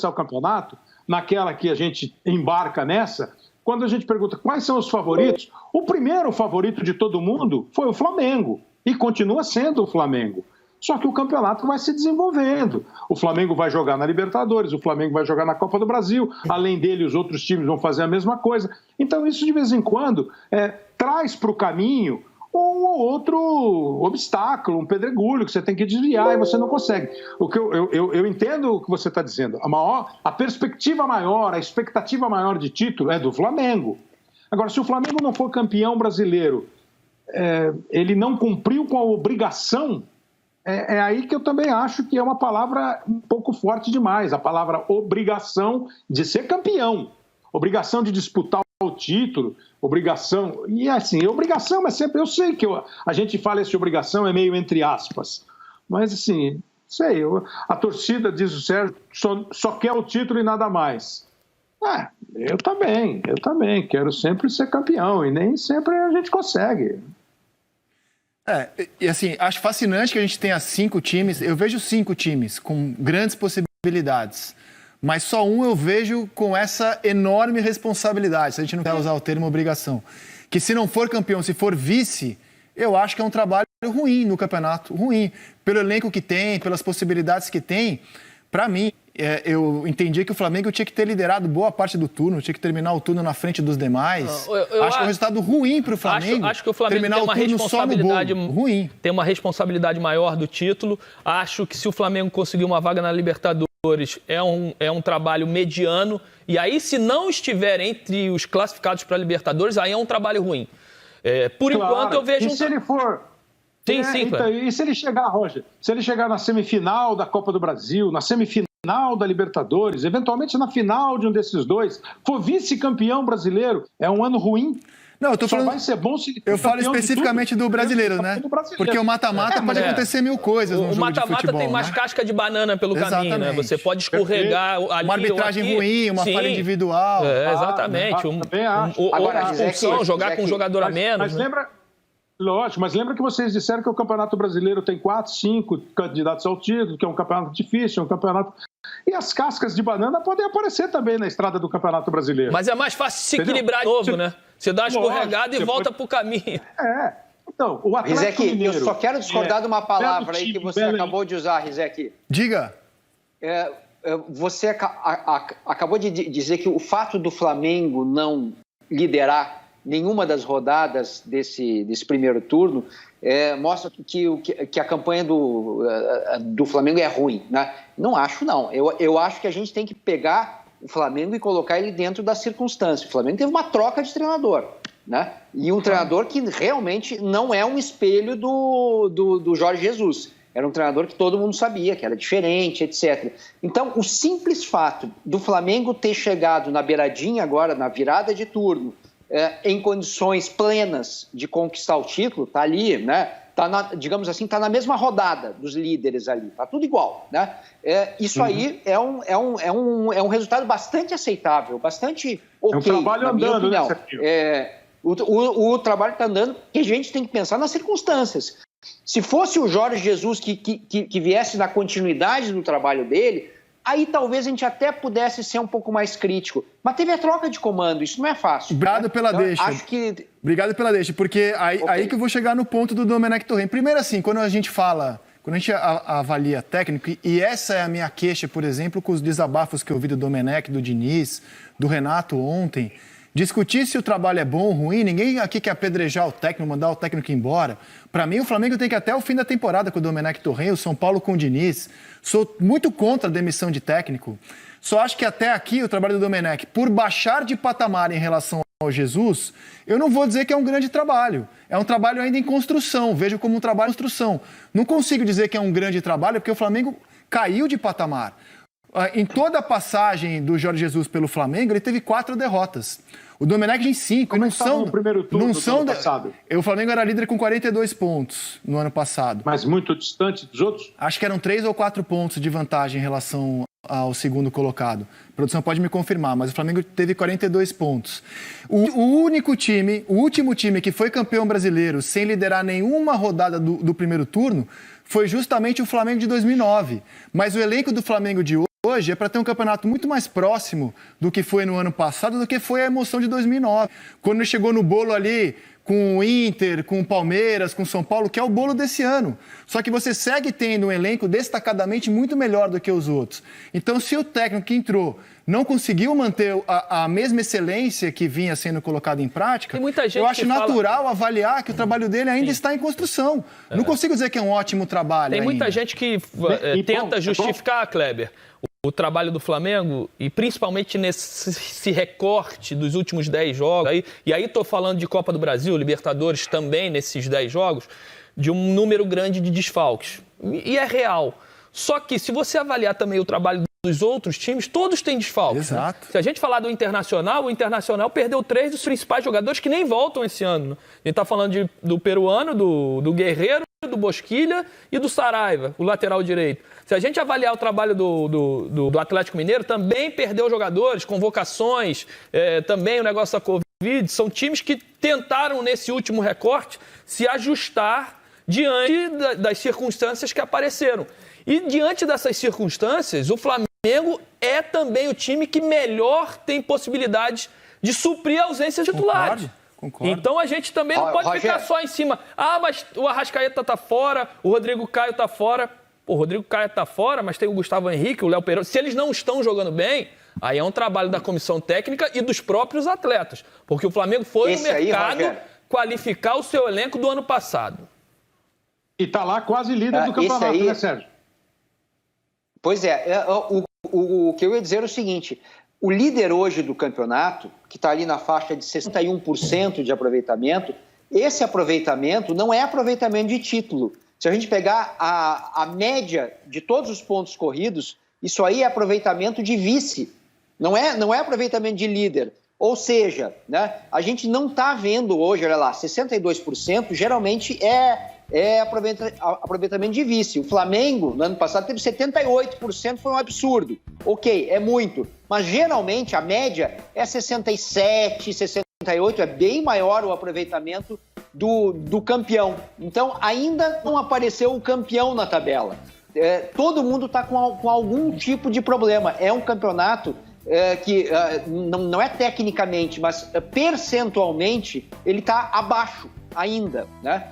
começar o campeonato, naquela que a gente embarca nessa, quando a gente pergunta quais são os favoritos, o primeiro favorito de todo mundo foi o Flamengo, e continua sendo o Flamengo. Só que o campeonato vai se desenvolvendo. O Flamengo vai jogar na Libertadores, o Flamengo vai jogar na Copa do Brasil, além dele os outros times vão fazer a mesma coisa. Então isso de vez em quando traz para o caminho um ou outro obstáculo, um pedregulho que você tem que desviar e você não consegue. O que eu entendo o que você está dizendo. A perspectiva maior, a expectativa maior de título é do Flamengo. Agora, se o Flamengo não for campeão brasileiro, ele não cumpriu com a obrigação, é aí que eu também acho que é uma palavra um pouco forte demais, a palavra obrigação de ser campeão, obrigação de disputar o título, obrigação, e assim, obrigação é sempre, eu sei que a gente fala essa obrigação é meio entre aspas, mas assim, sei, a torcida, diz o Sérgio, só quer o título e nada mais. Eu também quero sempre ser campeão, e nem sempre a gente consegue. E assim, acho fascinante que a gente tenha 5 times, eu vejo 5 times com grandes possibilidades, mas só um eu vejo com essa enorme responsabilidade, se a gente não quer usar o termo obrigação, que se não for campeão, se for vice, eu acho que é um trabalho ruim no campeonato, ruim, pelo elenco que tem, pelas possibilidades que tem. Para mim, eu entendi que o Flamengo tinha que ter liderado boa parte do turno, tinha que terminar o turno na frente dos demais. Acho que é um resultado ruim para o Flamengo. Acho que o Flamengo terminar tem uma o turno responsabilidade ruim. Tem uma responsabilidade maior do título. Acho que se o Flamengo conseguir uma vaga na Libertadores, é um trabalho mediano. E aí, se não estiver entre os classificados para a Libertadores, aí é um trabalho ruim. Por enquanto, eu vejo... E se ele for... Sim, então, e se ele chegar, Roger, se ele chegar na semifinal da Copa do Brasil, na semifinal da Libertadores, eventualmente na final de um desses dois, for vice-campeão brasileiro, é um ano ruim? Não, eu tô falando... Só vai ser bom se eu falo especificamente do brasileiro, né? Porque o mata-mata pode acontecer mil coisas no jogo de futebol. O mata-mata tem mais casca de banana pelo caminho, né? Você pode escorregar ali. Uma arbitragem ruim, uma falha individual. Exatamente. Agora, a função, jogar com um jogador a menos. Mas lembra... Lógico, mas lembra que vocês disseram que o Campeonato Brasileiro tem 4, 5 candidatos ao título, que é um campeonato difícil, é um campeonato... E as cascas de banana podem aparecer também na estrada do Campeonato Brasileiro. Mas é mais fácil se equilibrar de novo, né? Você dá uma escorregada e volta pro caminho. Então, o Atlético Rizek, Mineiro... eu só quero discordar de uma palavra aí que você acabou de usar, Rizek. Diga. Você acabou de dizer que o fato do Flamengo não liderar nenhuma das rodadas desse primeiro turno mostra que a campanha do Flamengo é ruim, né? Não acho, não. Eu acho que a gente tem que pegar o Flamengo e colocar ele dentro das circunstâncias. O Flamengo teve uma troca de treinador, né? E um treinador que realmente não é um espelho do Jorge Jesus. Era um treinador que todo mundo sabia, que era diferente, etc. Então, o simples fato do Flamengo ter chegado na beiradinha agora, na virada de turno, em condições plenas de conquistar o título, está ali, né? Digamos assim, está na mesma rodada dos líderes ali, está tudo igual, né? Isso aí é um resultado bastante aceitável, bastante ok. É um trabalho andando, né? O trabalho está andando e a gente tem que pensar nas circunstâncias. Se fosse o Jorge Jesus que viesse na continuidade do trabalho dele, aí talvez a gente até pudesse ser um pouco mais crítico. Mas teve a troca de comando, isso não é fácil. Obrigado pela deixa. Acho que... Obrigado pela deixa, porque aí que eu vou chegar no ponto do Domenech Torrent. Primeiro assim, quando a gente avalia técnico, e essa é a minha queixa, por exemplo, com os desabafos que eu ouvi do Domenech, do Diniz, do Renato ontem, discutir se o trabalho é bom ou ruim, ninguém aqui quer apedrejar o técnico, mandar o técnico embora. Para mim, o Flamengo tem que ir até o fim da temporada com o Domenech Torrent, o São Paulo com o Diniz. Sou muito contra a demissão de técnico. Só acho que até aqui o trabalho do Domenech, por baixar de patamar em relação ao Jesus, eu não vou dizer que é um grande trabalho. É um trabalho ainda em construção, vejo como um trabalho em construção. Não consigo dizer que é um grande trabalho, porque o Flamengo caiu de patamar. Em toda a passagem do Jorge Jesus pelo Flamengo, ele teve 4 derrotas. O Domenech tem 5. Como no primeiro turno do ano passado? O Flamengo era líder com 42 pontos no ano passado. Mas muito distante dos outros? Acho que eram 3 ou 4 pontos de vantagem em relação ao segundo colocado. A produção pode me confirmar, mas o Flamengo teve 42 pontos. O único time, o último time que foi campeão brasileiro sem liderar nenhuma rodada do primeiro turno foi justamente o Flamengo de 2009. Mas o elenco do Flamengo de hoje hoje é para ter um campeonato muito mais próximo do que foi no ano passado, do que foi a emoção de 2009. Quando ele chegou no bolo ali com o Inter, com o Palmeiras, com o São Paulo, que é o bolo desse ano. Só que você segue tendo um elenco destacadamente muito melhor do que os outros. Então, se o técnico que entrou não conseguiu manter a mesma excelência que vinha sendo colocada em prática, eu acho natural avaliar que o trabalho dele ainda está em construção. Não consigo dizer que é um ótimo trabalho. Tem muita gente que tenta justificar, Kleber, o trabalho do Flamengo, e principalmente nesse recorte dos últimos 10 jogos, e aí estou falando de Copa do Brasil, Libertadores também nesses 10 jogos, de um número grande de desfalques. E é real. Só que se você avaliar também o trabalho dos outros times, todos têm desfalques. Exato. Né? Se a gente falar do Internacional, o Internacional perdeu 3 dos principais jogadores que nem voltam esse ano. Né? A gente está falando do peruano, do Guerreiro, do Bosquilha e do Saraiva, o lateral direito. Se a gente avaliar o trabalho do Atlético Mineiro, também perdeu jogadores, convocações, também o negócio da Covid. São times que tentaram, nesse último recorte, se ajustar diante das circunstâncias que apareceram. E diante dessas circunstâncias, o Flamengo é também o time que melhor tem possibilidades de suprir a ausência de titulares. Concordo. Então a gente também não pode ficar só em cima. Ah, mas o Arrascaeta tá fora, o Rodrigo Caio tá fora. Pô, o Rodrigo Caio tá fora, mas tem o Gustavo Henrique, o Léo Pereira. Se eles não estão jogando bem, aí é um trabalho da comissão técnica e dos próprios atletas. Porque o Flamengo foi no mercado qualificar o seu elenco do ano passado. E tá lá quase líder do campeonato, né, Sérgio? Pois é, o que eu ia dizer é o seguinte, o líder hoje do campeonato, que está ali na faixa de 61% de aproveitamento, esse aproveitamento não é aproveitamento de título. Se a gente pegar a média de todos os pontos corridos, isso aí é aproveitamento de vice, não é aproveitamento de líder. Ou seja, né, a gente não está vendo hoje, olha lá, 62% geralmente é aproveitamento de vice. O Flamengo, no ano passado, teve 78%, foi um absurdo. Ok, é muito. Mas, geralmente, a média é 67%, 68%, é bem maior o aproveitamento do campeão. Então, ainda não apareceu o campeão na tabela. Todo mundo está com algum tipo de problema. É um campeonato que não é tecnicamente, mas percentualmente, ele está abaixo ainda, né?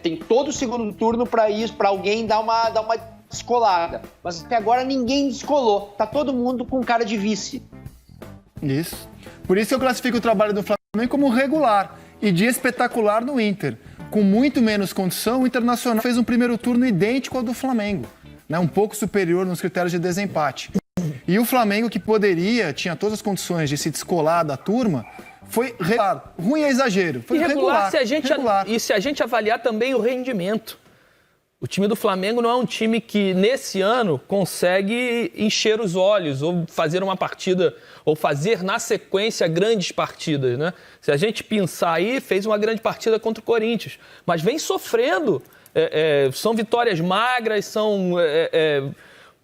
Tem todo o segundo turno para alguém dar uma descolada, mas até agora ninguém descolou, tá todo mundo com cara de vice. Isso. Por isso eu classifico o trabalho do Flamengo como regular e de espetacular no Inter. Com muito menos condição, o Internacional fez um primeiro turno idêntico ao do Flamengo, né? Um pouco superior nos critérios de desempate. E o Flamengo, que tinha todas as condições de se descolar da turma, foi regular. Ruim é exagero. Foi regular. E se a gente avaliar também o rendimento. O time do Flamengo não é um time que, nesse ano, consegue encher os olhos ou fazer uma partida, ou fazer na sequência grandes partidas, né? Se a gente pensar aí, fez uma grande partida contra o Corinthians, mas vem sofrendo. São vitórias magras,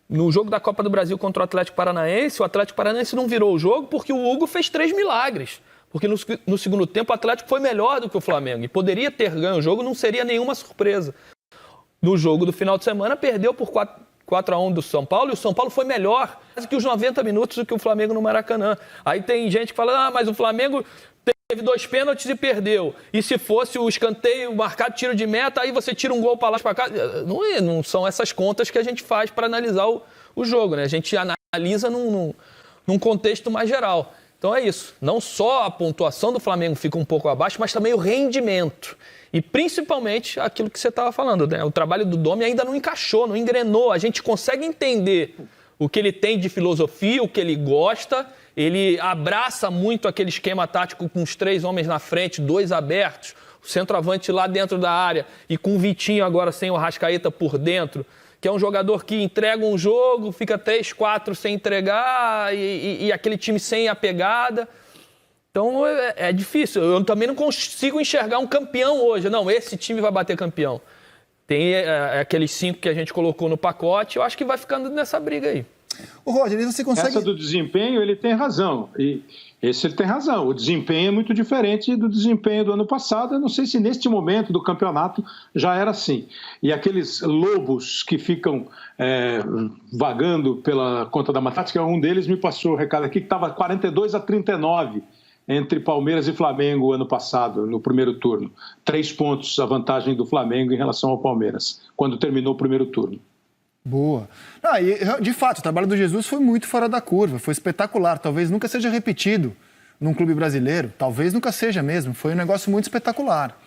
no jogo da Copa do Brasil contra o Atlético Paranaense não virou o jogo porque o Hugo fez 3 milagres. Porque no segundo tempo o Atlético foi melhor do que o Flamengo e poderia ter ganho o jogo, não seria nenhuma surpresa. No jogo do final de semana, perdeu por 4-1 do São Paulo e o São Paulo foi melhor quase que os 90 minutos do que o Flamengo no Maracanã. Aí tem gente que fala, mas o Flamengo teve 2 pênaltis e perdeu. E se fosse o escanteio, marcado tiro de meta, aí você tira um gol para lá, para cá. Não são essas contas que a gente faz para analisar o jogo, né? A gente analisa num contexto mais geral. Então é isso. Não só a pontuação do Flamengo fica um pouco abaixo, mas também o rendimento. E principalmente aquilo que você estava falando, né? O trabalho do Domi ainda não encaixou, não engrenou. A gente consegue entender o que ele tem de filosofia, o que ele gosta. Ele abraça muito aquele esquema tático com os 3 homens na frente, 2 abertos, o centroavante lá dentro da área e com o Vitinho agora sem o Arrascaeta por dentro, que é um jogador que entrega um jogo, fica 3, 4 sem entregar e aquele time sem a pegada. Então é difícil. Eu também não consigo enxergar um campeão hoje. Não, esse time vai bater campeão. Tem aqueles 5 que a gente colocou no pacote, eu acho que vai ficando nessa briga aí. O Roger, você consegue... Essa do desempenho, ele tem razão. E esse ele tem razão. O desempenho é muito diferente do desempenho do ano passado. Eu não sei se neste momento do campeonato já era assim. E aqueles lobos que ficam vagando pela conta da matemática, um deles me passou o recado aqui que estava 42-39 entre Palmeiras e Flamengo ano passado, no primeiro turno. 3 pontos a vantagem do Flamengo em relação ao Palmeiras, quando terminou o primeiro turno. Boa. E, de fato, o trabalho do Jesus foi muito fora da curva, foi espetacular. Talvez nunca seja repetido num clube brasileiro, talvez nunca seja mesmo. Foi um negócio muito espetacular.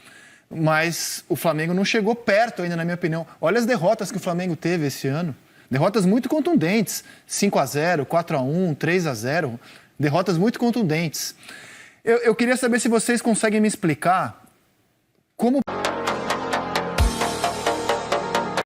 Mas o Flamengo não chegou perto ainda, na minha opinião. Olha as derrotas que o Flamengo teve esse ano. Derrotas muito contundentes. 5-0, 4-1, 3-0. Derrotas muito contundentes. Eu queria saber se vocês conseguem me explicar como...